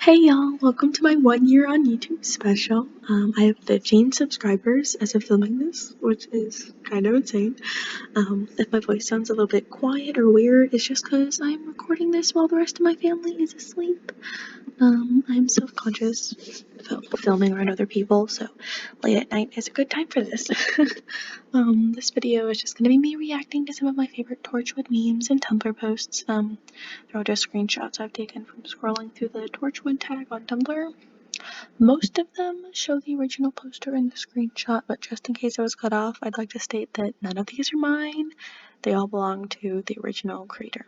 Hey y'all, welcome to my 1 year on YouTube special. I have 15 subscribers as of filming this, which is kind of insane. If my voice sounds a little bit quiet or weird, it's just because I'm recording this while the rest of my family is asleep. I'm self-conscious filming around other people, so late at night is a good time for this. This video is just gonna be me reacting to some of my favorite Torchwood memes and Tumblr posts. They're all just screenshots I've taken from scrolling through the Torchwood tag on Tumblr. Most of them show the original poster in the screenshot, but just in case I was cut off, I'd like to state that none of these are mine. They all belong to the original creator.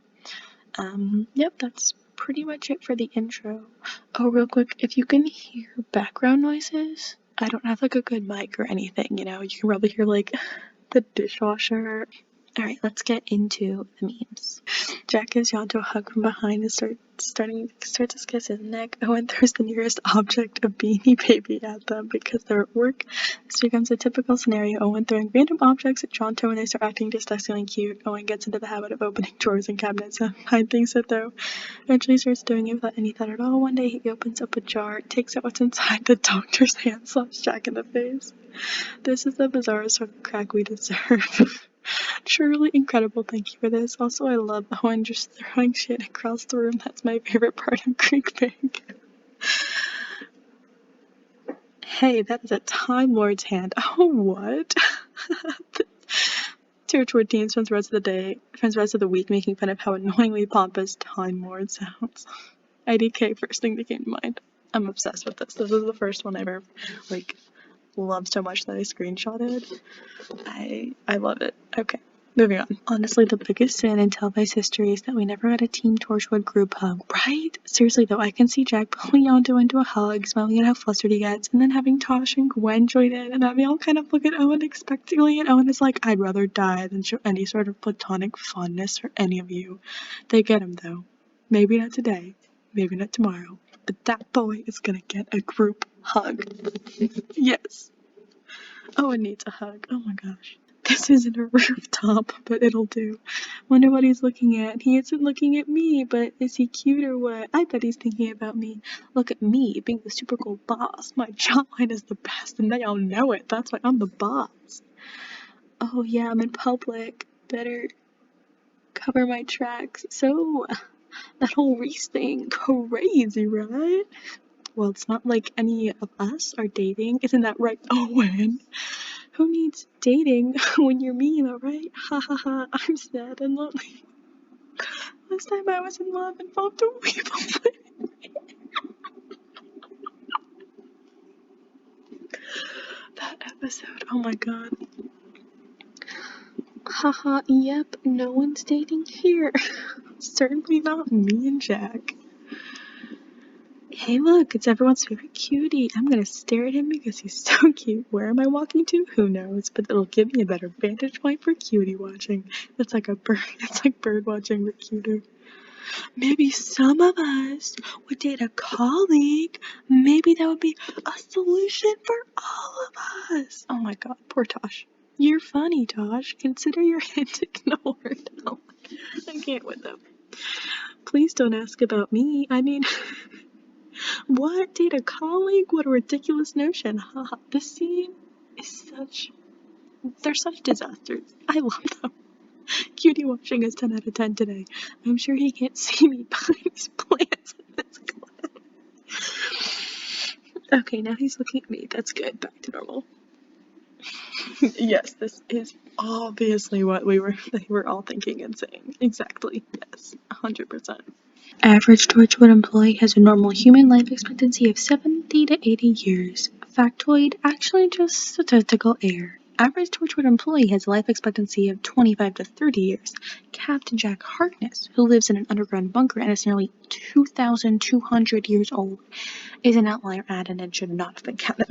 Yep, that's pretty much it for the intro. Oh, real quick, if you can hear background noises, I don't have like a good mic or anything, you can probably hear like the dishwasher. Alright, let's get into the memes. Jack gives Yonto a hug from behind and starts to kiss his neck. Owen throws the nearest object, a Beanie Baby, at them because they're at work. This becomes a typical scenario. Owen throwing random objects at Yonto when they start acting disgustingly cute. Owen gets into the habit of opening drawers and cabinets and hide things that though. Eventually starts doing it without any thought at all. One day he opens up a jar, takes out what's inside. The doctor's hand slaps Jack in the face. This is the bizarrest sort of crack we deserve. Truly incredible, thank you for this. Also, I love Owen just throwing shit across the room. That's my favorite part of Greek Pig. Hey, that is a Time Lord's hand. Oh, what? Torchwood team spends the rest of the week making fun of how annoyingly pompous Time Lord sounds. IDK, first thing that came to mind. I'm obsessed with this. This is the first one I ever, loved so much that I screenshotted. I love it. Okay, moving on. Honestly, the biggest sin in Televised history is that we never had a Team Torchwood group hug, right? Seriously though, I can see Jack pulling Yonto into a hug, smiling at how flustered he gets, and then having Tosh and Gwen join in, and then they all kind of look at Owen expectantly, and Owen is like, I'd rather die than show any sort of platonic fondness for any of you. They get him though. Maybe not today, maybe not tomorrow, but that boy is gonna get a group hug. Yes. Owen needs a hug. Oh my gosh. This isn't a rooftop, but it'll do. Wonder what he's looking at. He isn't looking at me, but is he cute or what? I bet he's thinking about me. Look at me, being the super cool boss. My jawline is the best, and they all know it. That's why I'm the boss. Oh yeah, I'm in public. Better cover my tracks. So, that whole Reese thing, crazy, right? Well, it's not like any of us are dating. Isn't that right, Owen? Who needs dating when you're me, though, right? Ha ha ha, I'm sad and lonely. Last time I was in love involved a weevil. That episode, oh my god. Haha, yep, no one's dating here. Certainly not me and Jack. Hey look, it's everyone's favorite cutie. I'm gonna stare at him because he's so cute. Where am I walking to? Who knows, but it'll give me a better vantage point for cutie watching. It's like bird watching but cuter. Maybe some of us would date a colleague. Maybe that would be a solution for all of us. Oh my god, poor Tosh. You're funny, Tosh. Consider your hint ignored. Oh, I can't with them. Please don't ask about me. I mean, what? Date a colleague? What a ridiculous notion. Haha. This scene is they're such disasters. I love them. Cutie watching is 10 out of 10 today. I'm sure he can't see me behind these plants in this glass. Okay, now he's looking at me. That's good. Back to normal. Yes, this is obviously what they were all thinking and saying. Exactly. Yes, 100%. Average Torchwood employee has a normal human life expectancy of 70 to 80 years. Factoid, actually just statistical error. Average Torchwood employee has a life expectancy of 25 to 30 years. Captain Jack Harkness, who lives in an underground bunker and is nearly 2,200 years old, is an outlier added and should not have been counted.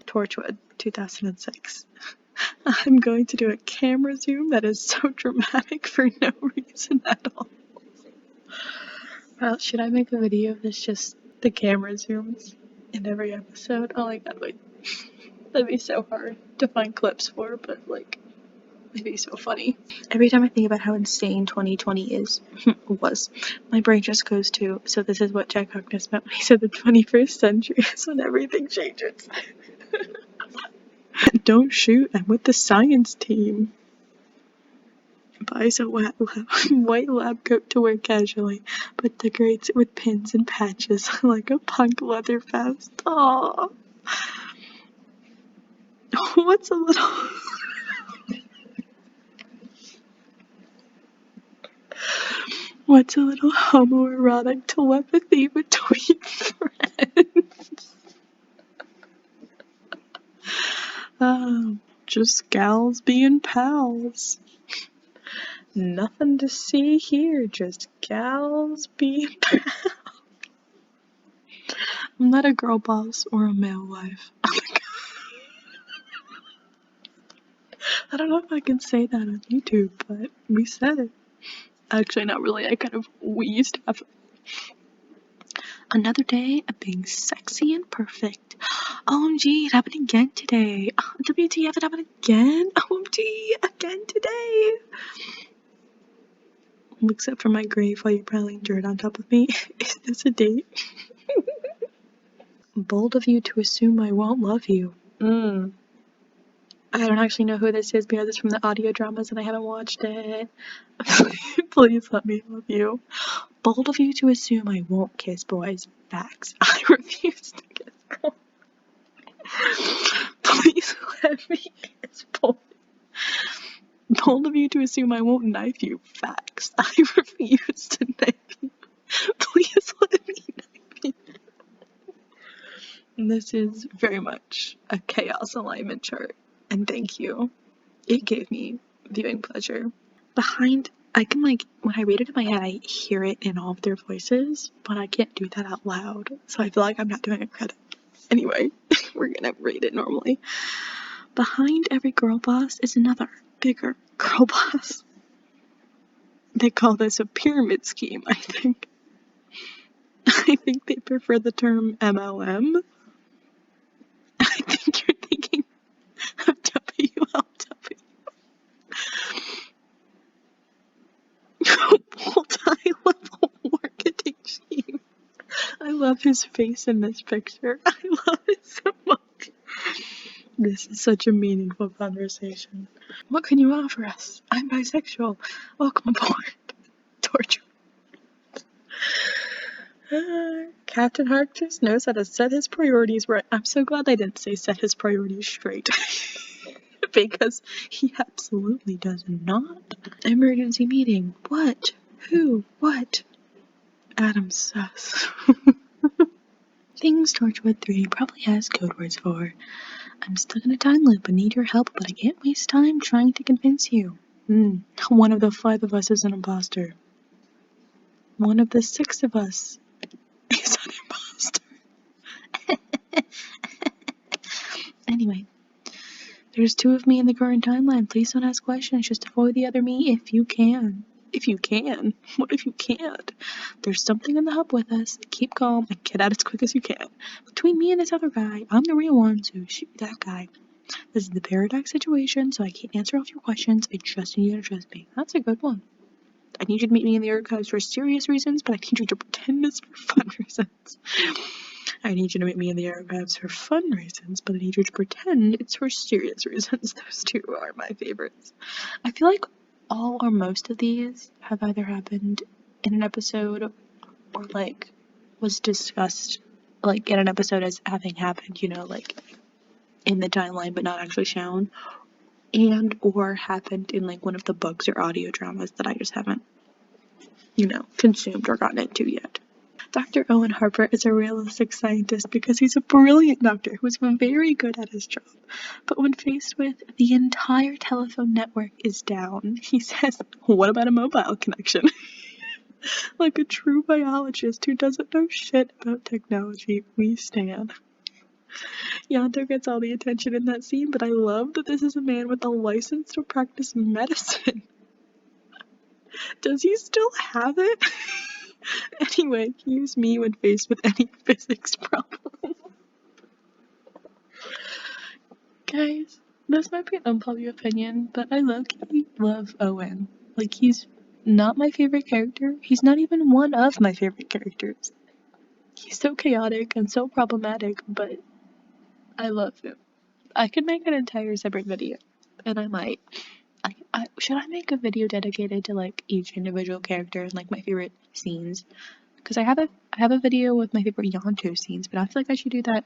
Torchwood, 2006. I'm going to do a camera zoom that is so dramatic for no reason at all. Well, should I make a video of this, just the camera zooms in every episode? Oh my god, wait. That'd be so hard to find clips for, but It'd be so funny. Every time I think about how insane 2020 was, my brain just goes to, so this is what Jack Harkness meant when he said the 21st century is when everything changes. Don't shoot, I'm with the science team. Buys a white lab coat to wear casually, but decorates it with pins and patches like a punk leather vest. Aww. What's a little... What's a little homoerotic telepathy between friends? Just gals being pals. Nothing to see here, just gals being pals. I'm not a girl boss or a male wife. Oh my god. I don't know if I can say that on YouTube, but we said it. Actually, not really. We used to have another day of being sexy and perfect. OMG, it happened again today. WTF, it happened again? OMG, again today. Except for my grave while you're piling dirt on top of me. Is this a date? Bold of you to assume I won't love you. I don't actually know who this is because it's from the audio dramas and I haven't watched it. Please let me love you. Bold of you to assume I won't kiss boys. Facts. I refuse to kiss boys. Please let me kiss boys. Bold of you to assume I won't knife you. Facts. I refuse to knife you. Please let me knife you. This is very much a chaos alignment chart. And thank you. It gave me viewing pleasure. I can when I read it in my head, I hear it in all of their voices, but I can't do that out loud. So I feel like I'm not doing a credit. Anyway, we're gonna read it normally. Behind every girl boss is another, bigger girl boss. They call this a pyramid scheme, I think. I think they prefer the term MLM. I think you're thinking of WLW. Multi-level marketing scheme. I love his face in this picture. I love it so much. This is such a meaningful conversation. What can you offer us? I'm bisexual. Welcome aboard. Torchwood. Captain Hark just knows how to set his priorities right. I'm so glad I didn't say set his priorities straight. Because he absolutely does not. Emergency meeting. What? Who? What? Adam sus. Things Torchwood 3 probably has code words for. I'm stuck in a time loop and need your help, but I can't waste time trying to convince you. One of the 5 of us is an imposter. One of the 6 of us is an imposter. Anyway, there's 2 of me in the current timeline. Please don't ask questions. Just avoid the other me if you can. If you can? What if you can't? There's something in the hub with us. Keep calm and get out as quick as you can. Between me and this other guy, I'm the real one, so shoot that guy. This is the paradox situation, so I can't answer all of your questions. I just need you to trust me. That's a good one. I need you to meet me in the archives for serious reasons, but I need you to pretend it's for fun reasons. I need you to meet me in the archives for fun reasons, but I need you to pretend it's for serious reasons. Those 2 are my favorites. I feel like all or most of these have either happened in an episode or was discussed in an episode as having happened, in the timeline but not actually shown, and or happened in one of the books or audio dramas that I just haven't consumed or gotten into yet. Dr. Owen Harper is a realistic scientist because he's a brilliant doctor who's very good at his job. But when faced with the entire telephone network is down, he says, what about a mobile connection? Like a true biologist who doesn't know shit about technology, we stand. Yanto gets all the attention in that scene, but I love that this is a man with a license to practice medicine. Does he still have it? Anyway, use me when faced with any physics problem. Guys, This might be an unpopular opinion, but I low-key love Owen. Like, he's not my favorite character. He's not even one of my favorite characters. He's so chaotic and so problematic, but I love him. I could make an entire separate video, and I might. Should I make a video dedicated to like each individual character and like my favorite scenes? Because I have a video with my favorite Yonto scenes, but I feel like I should do that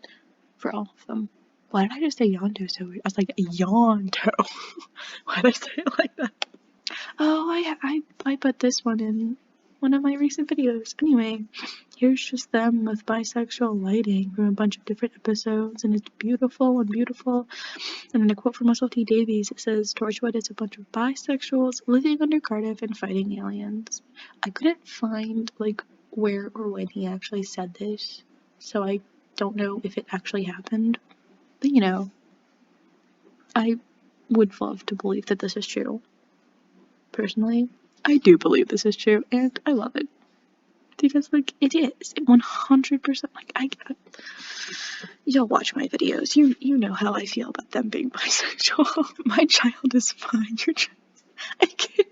for all of them. Why did I just say Yonto so weird? I was like, Yonto. Why did I say it like that? Oh, I put this one in one of my recent videos. Anyway, here's just them with bisexual lighting from a bunch of different episodes, and it's beautiful and beautiful. And then a quote from Russell T Davies. It says, Torchwood is a bunch of bisexuals living under Cardiff and fighting aliens. I couldn't find, like, where or when he actually said this, so I don't know if it actually happened. But, you know, I would love to believe that this is true. Personally, I do believe this is true, and I love it. Because, like, it is. 100%. Like, you'll watch my videos. You know how I feel about them being bisexual. My child is fine. Your child. I can't.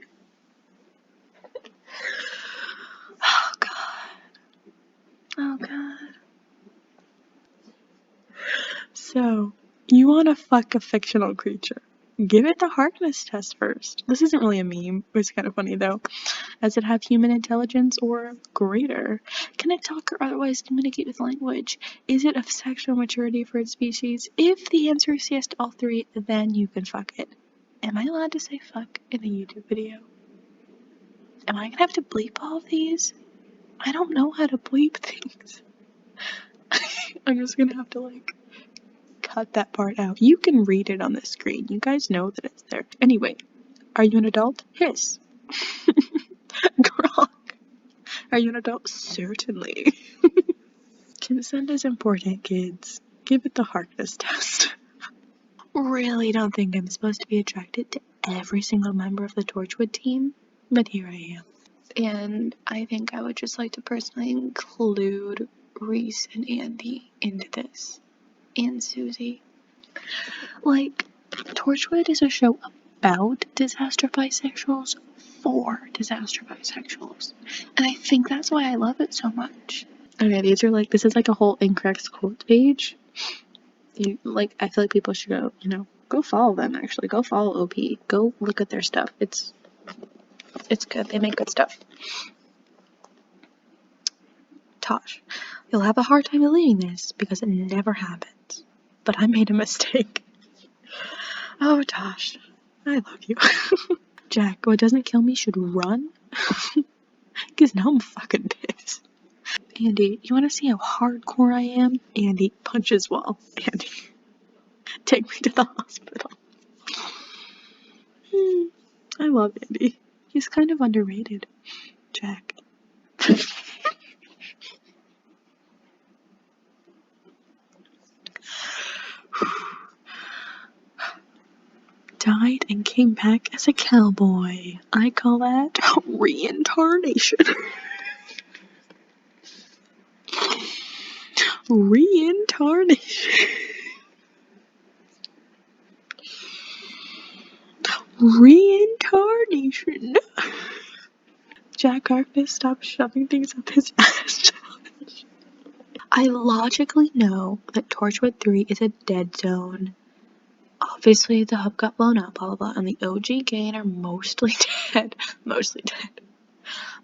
Oh, God. Oh, God. So, you want to fuck a fictional creature. Give it the Harkness test first. This isn't really a meme. It's kind of funny, though. Does it have human intelligence or greater? Can it talk or otherwise communicate with language? Is it of sexual maturity for its species? If the answer is yes to all three, then you can fuck it. Am I allowed to say fuck in a YouTube video? Am I gonna have to bleep all of these? I don't know how to bleep things. I'm just gonna have to, like, cut that part out. You can read it on the screen. You guys know that it's there. Anyway, are you an adult? Hiss. Grok. Are you an adult? Certainly. Consent is important, kids. Give it the Harkness test. Really don't think I'm supposed to be attracted to every single member of the Torchwood team, but here I am. And I think I would just like to personally include Reese and Andy into this. And Susie. Like, Torchwood is a show about disaster bisexuals for disaster bisexuals. And I think that's why I love it so much. Okay, this is like a whole incorrect quote page. I feel like people should go follow them, actually. Go follow OP. Go look at their stuff. It's good. They make good stuff. Tosh, you'll have a hard time believing this because it never happens. But I made a mistake. Oh, Tosh, I love you. Jack, what doesn't kill me should run. Because now I'm fucking pissed. Andy, you want to see how hardcore I am? Andy, punches wall. Andy, take me to the hospital. I love Andy. He's kind of underrated. Jack. Died and came back as a cowboy. I call that reincarnation. Reincarnation. Reincarnation. Jack Harkness, stop shoving things up his ass. I logically know that Torchwood 3 is a dead zone. Obviously, the hub got blown up, blah blah blah, and the OG gang are mostly dead. Mostly dead.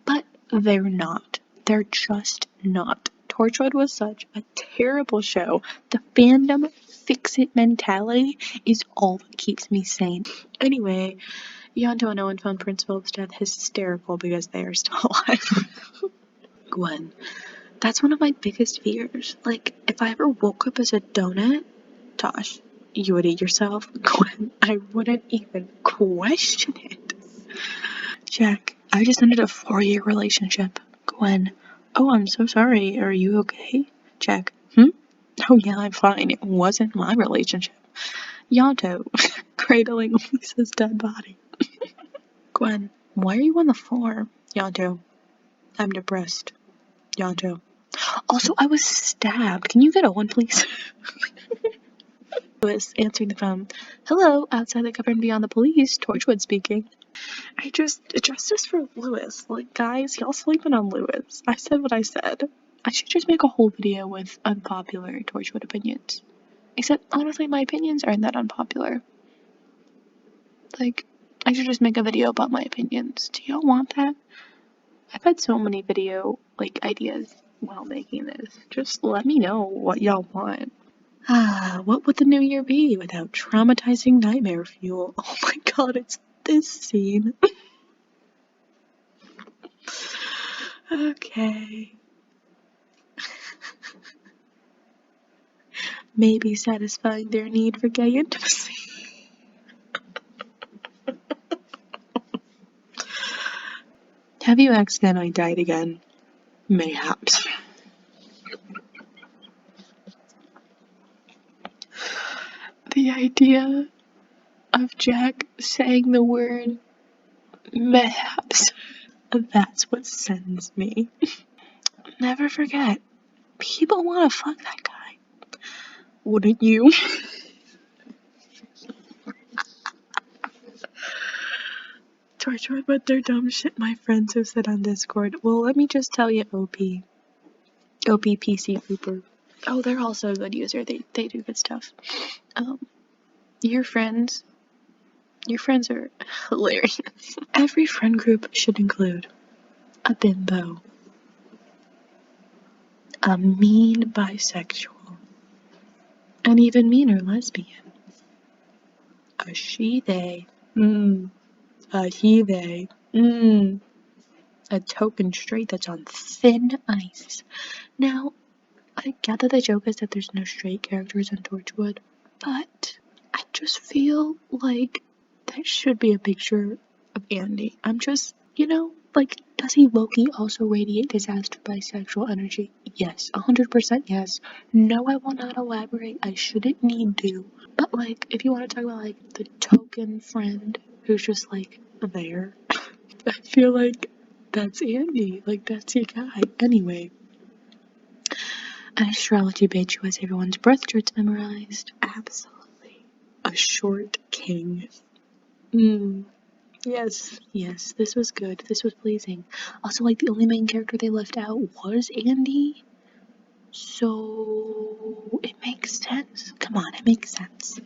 But they're not. They're just not. Torchwood was such a terrible show. The fandom fix-it mentality is all that keeps me sane. Anyway, Yonto and Owen found Prince Philip's death hysterical because they are still alive. Gwen. That's one of my biggest fears. Like, if I ever woke up as a donut, Tosh, you would eat yourself? Gwen, I wouldn't even question it. Jack, I just ended a 4-year relationship. Gwen, oh, I'm so sorry. Are you okay? Jack, oh yeah, I'm fine. It wasn't my relationship. Yonto, cradling Lisa's dead body. Gwen, why are you on the floor? Yonto, I'm depressed. Yonto, also, I was stabbed. Can you get Owen, please? Lewis answering the phone. Hello, outside the cover and beyond the police, Torchwood speaking. Justice for Lewis. Like, guys, y'all sleeping on Lewis. I said what I said. I should just make a whole video with unpopular Torchwood opinions. Except, honestly, my opinions aren't that unpopular. Like, I should just make a video about my opinions. Do y'all want that? I've had so many video, ideas while making this. Just let me know what y'all want. What would the new year be without traumatizing nightmare fuel? Oh my god, it's this scene. Okay. Maybe satisfying their need for gay intimacy. Have you accidentally died again? Mayhaps. The idea of Jack saying the word mayhaps, that's what sends me. Never forget, people want to fuck that guy. Wouldn't you? Torchwood with their dumb shit my friends have said on Discord. Well, let me just tell you, OP PC Cooper. Oh, they're also a good user. They do good stuff. Your friends are hilarious. Every friend group should include a bimbo, a mean bisexual, an even meaner lesbian, a she-they, a he-they, a token straight that's on thin ice. Now, I get that the joke is that there's no straight characters on Torchwood, but I just feel like that should be a picture of Andy. I'm just, does he low-key also radiate disaster bisexual energy? Yes, 100% yes. No, I will not elaborate. I shouldn't need to. But, if you want to talk about, the token friend who's just, there, I feel like that's Andy. That's your guy. Anyway. An astrology bitch who has everyone's birth charts memorized. Absolutely. A short king. Yes, this was good. This was pleasing. Also, the only main character they left out was Andy. So, it makes sense. Come on, it makes sense.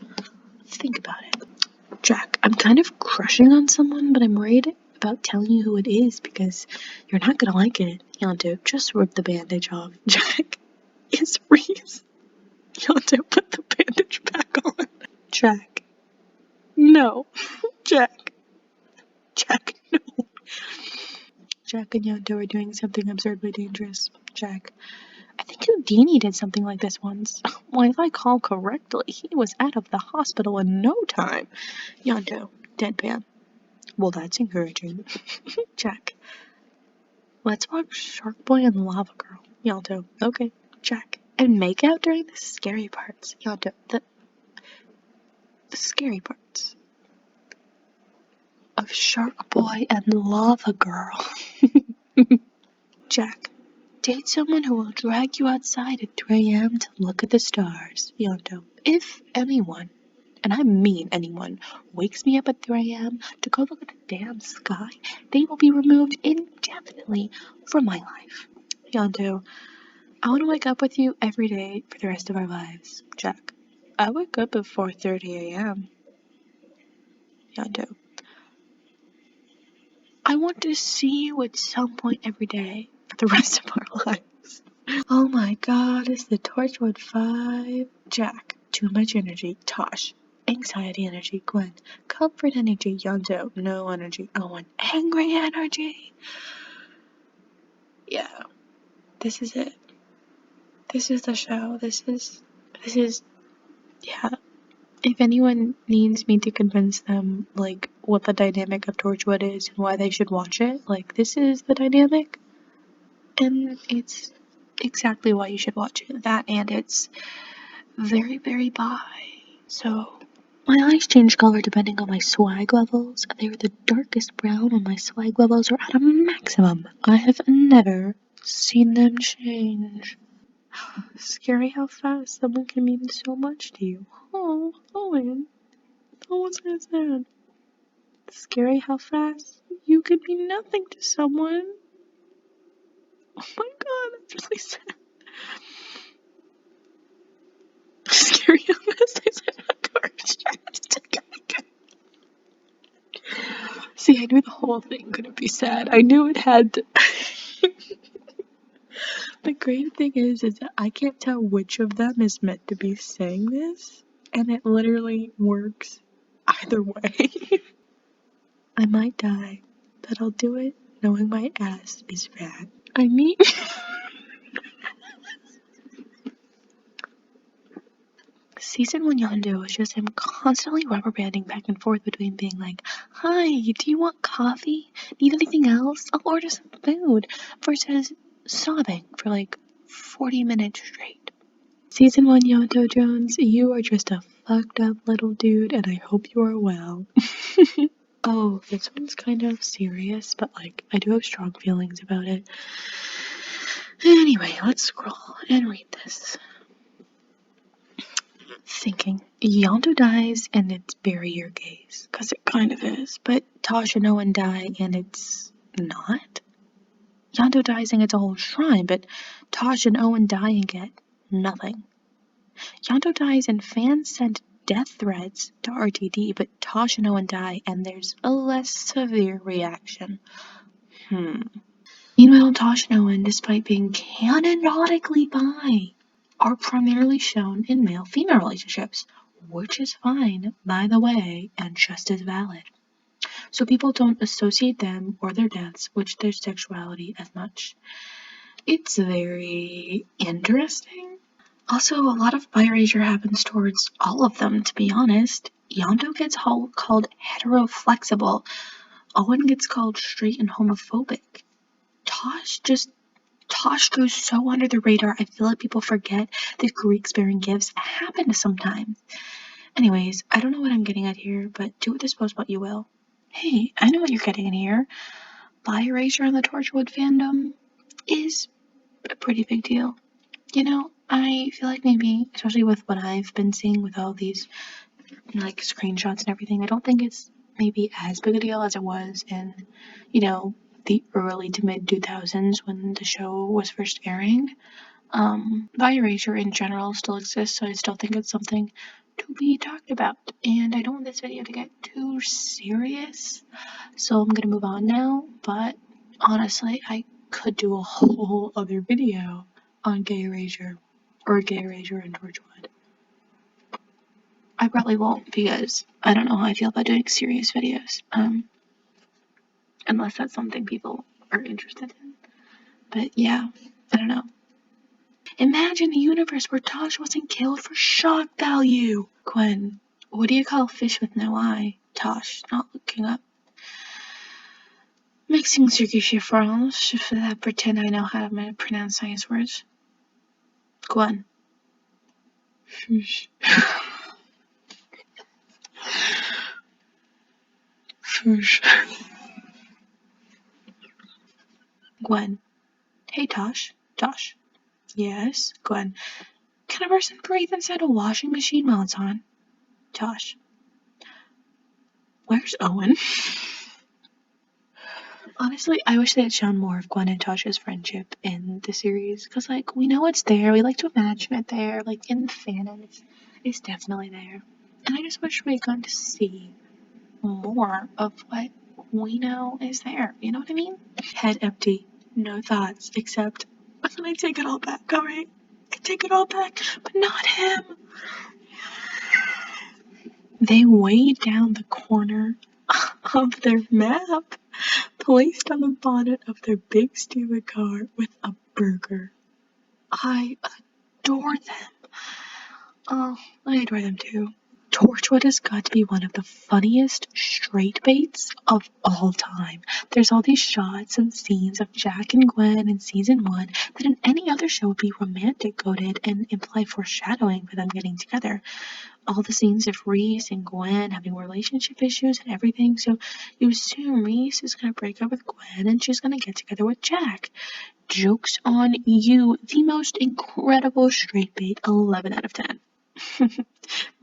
Think about it. Jack, I'm kind of crushing on someone, but I'm worried about telling you who it is because you're not gonna like it. Yonto, just rip the bandage off. Jack, yes, Reese. Yonto, put the bandage back on. Jack. No. Jack, no. Jack and Yonto are doing something absurdly dangerous. Jack, I think Houdini did something like this once. Well, if I call correctly, he was out of the hospital in no time. Yonto, deadpan. Well, that's encouraging. Jack, let's watch Shark Boy and Lava Girl. Yonto, okay. Jack, and make out during the scary parts. Yonto, the scary parts of Shark Boy and Lava Girl. Jack, date someone who will drag you outside at 3 a.m. to look at the stars. Yonto, if anyone, and I mean anyone, wakes me up at 3 a.m. to go look at the damn sky, they will be removed indefinitely from my life. Yonto, I want to wake up with you every day for the rest of our lives. Jack, I wake up at 4:30 a.m. Yonto, I want to see you at some point every day for the rest of our lives. Oh my god, it's the Torchwood 5. Jack, too much energy. Tosh, anxiety energy. Gwen, comfort energy. Yonto, no energy. Owen, angry energy. Yeah, this is it. This is the show. This is, yeah. If anyone needs me to convince them, what the dynamic of Torchwood is and why they should watch it, this is the dynamic. And it's exactly why you should watch it. That, and it's very, very bi. So, my eyes change color depending on my swag levels. They're the darkest brown when my swag levels are at a maximum. I have never seen them change. Scary how fast someone can mean so much to you. Oh, Owen. Oh, what's that sad? Scary how fast you could mean nothing to someone. Oh my god, that's really sad. Scary how fast I said my car is See, I knew the whole thing couldn't be sad. I knew it had to. The great thing is that I can't tell which of them is meant to be saying this, and it literally works either way. I might die, but I'll do it knowing my ass is fat. I mean, season 1 Yondu was just him constantly rubber banding back and forth between being like, hi, do you want coffee? Need anything else? I'll order some food, versus sobbing for like 40 minutes straight. Season 1 Yondu Jones, you are just a fucked up little dude, and I hope you are well. Oh, this one's kind of serious, but like, I do have strong feelings about it. Anyway, let's scroll and read this. Thinking, Yondu dies and it's bury your gaze, cause it kind of is, but Tosh and Owen die and it's not? Yondu dies and it's a whole shrine, but Tosh and Owen die and get nothing. Yondu dies and fans send death threats to RTD, but Tosh and Owen die and there's a less severe reaction. Meanwhile, Tosh and Owen, despite being canonically bi, are primarily shown in male-female relationships, which is fine, by the way, and just as valid. So people don't associate them or their deaths with their sexuality as much. It's very interesting. Also, a lot of bi erasure happens towards all of them, to be honest. Yondu gets called heteroflexible. Owen gets called straight and homophobic. Tosh goes so under the radar, I feel like people forget that Greeks bearing gifts happen sometimes. Anyways, I don't know what I'm getting at here, but do with this post what you will. Hey, I know what you're getting in here. Bi erasure on the Torchwood fandom is a pretty big deal. You know, I feel like maybe, especially with what I've been seeing with all these like screenshots and everything, I don't think it's maybe as big a deal as it was in, you know, the early to mid 2000s when the show was first airing. Bi erasure in general still exists, so I still think it's something to be talked about. And I don't want this video to get too serious, so I'm gonna move on now. But honestly, I could do a whole other video on gay erasure or gay erasure in Torchwood. I probably won't because I don't know how I feel about doing serious videos. Unless that's something people are interested in. But yeah, I don't know. Imagine a universe where Tosh wasn't killed for shock value. Gwen, what do you call fish with no eye? Tosh, not looking up. Mixing Turkish France, if I pretend I know how to pronounce science words. Gwen. Fish. Fish. Gwen. Hey, Tosh. Tosh. Yes, Gwen. Can a person breathe inside a washing machine while it's on? Tosh. Where's Owen? Honestly, I wish they had shown more of Gwen and Tosh's friendship in the series, because, like, we know it's there, we like to imagine it there, like, in the fanon, it's definitely there. And I just wish we had gotten to see more of what we know is there, you know what I mean? Head empty, no thoughts, except, I take it all back, alright? I take it all back, but not him. They weighed down the corner of their map, placed on the bonnet of their big stupid car with a burger. I adore them. Oh, I adore them too. Torchwood has got to be one of the funniest straight baits of all time. There's all these shots and scenes of Jack and Gwen in season 1 that in any other show would be romantic coded and imply foreshadowing for them getting together. All the scenes of Reese and Gwen having relationship issues and everything, so you assume Reese is gonna break up with Gwen and she's gonna get together with Jack. Joke's on you. The most incredible straight bait. 11 out of 10.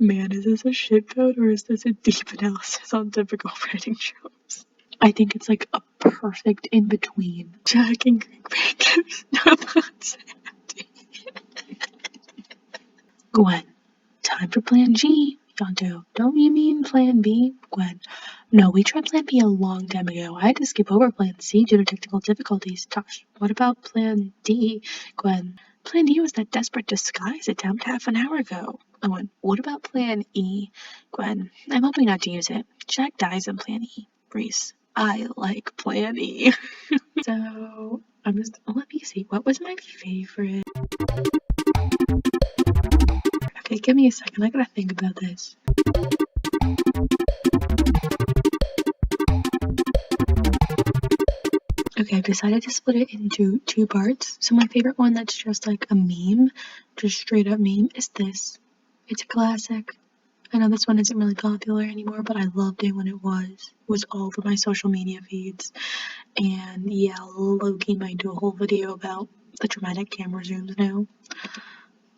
Man, is this a shitpost or is this a deep analysis on typical writing tropes? I think it's like a perfect in between. Jack and Greg Bacon. No, that's Sandy. Gwen, time for Plan G. Yonto, don't you mean Plan B? Gwen, no, we tried Plan B a long time ago. I had to skip over Plan C due to technical difficulties. Tosh, what about Plan D? Gwen, Plan D was that desperate disguise attempt half an hour ago. Owen, what about Plan E? Gwen, I'm hoping not to use it. Jack dies in Plan E. Reese, I like Plan E. So, let me see, what was my favorite? Okay, give me a second, I gotta think about this. Okay, I've decided to split it into two parts. So my favorite one that's just like a meme, just straight up meme, is this. It's a classic. I know this one isn't really popular anymore, but I loved it when it was. It was all over my social media feeds. And yeah, Loki might do a whole video about the dramatic camera zooms now.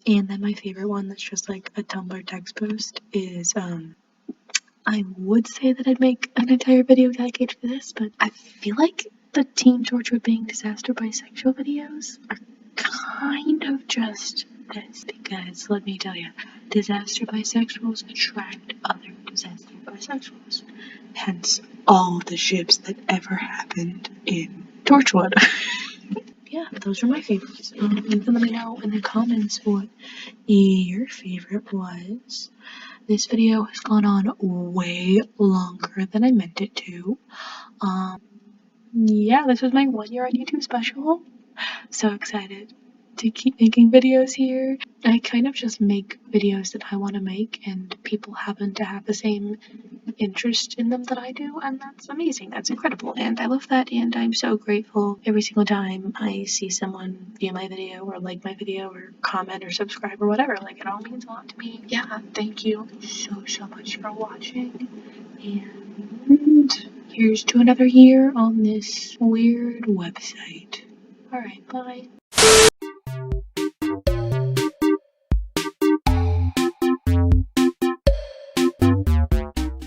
And then my favorite one that's just like a Tumblr text post is, I would say that I'd make an entire video dedicated to this, but I feel like the Team Torchwood being disaster bisexual videos are kind of just this, because let me tell you, disaster bisexuals attract other disaster bisexuals. Hence all the ships that ever happened in Torchwood. Yeah, those are my favorites. You can let me know in the comments what your favorite was. This video has gone on way longer than I meant it to. Yeah, this was my 1 year on YouTube special. So excited to keep making videos here. I kind of just make videos that I want to make, and people happen to have the same interest in them that I do, and that's amazing. That's incredible, and I love that, and I'm so grateful every single time I see someone view my video or like my video or comment or subscribe or whatever. Like, it all means a lot to me. Yeah, thank you so much for watching, and here's to another year on this weird website. Alright, bye.